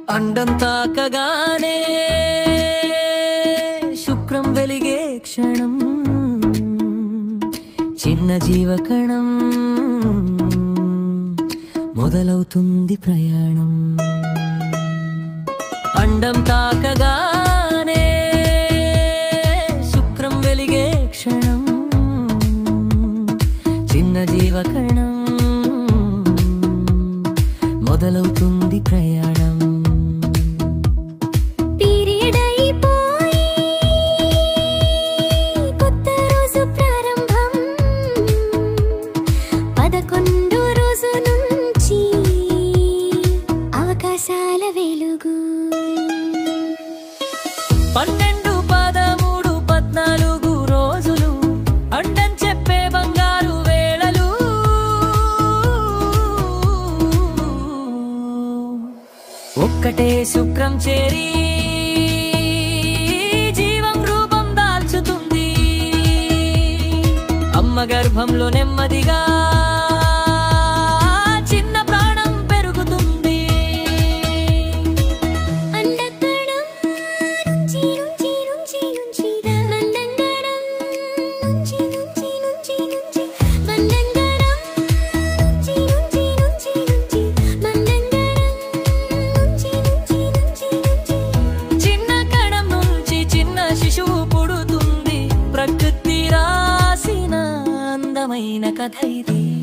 అండం తాకగానే శుక్రం వెలిగే క్షణం చిన్న జీవకణం మొదలవుతుంది ప్రయాణం అండం తాకగానే శుక్రం వెలిగే క్షణం చిన్న జీవకణం మొదలవుతుంది ప్రయాణం వెలుగు 12, 13, 14 రోజులు అండం చెప్పే బంగారు వేళలు ఒక్కటే శుక్రం చేరి జీవం రూపం దాల్చుతుంది అమ్మ గర్భంలో నెమ్మదిగా ప్రకృతి రాసిన అందమైన కథ ఇది.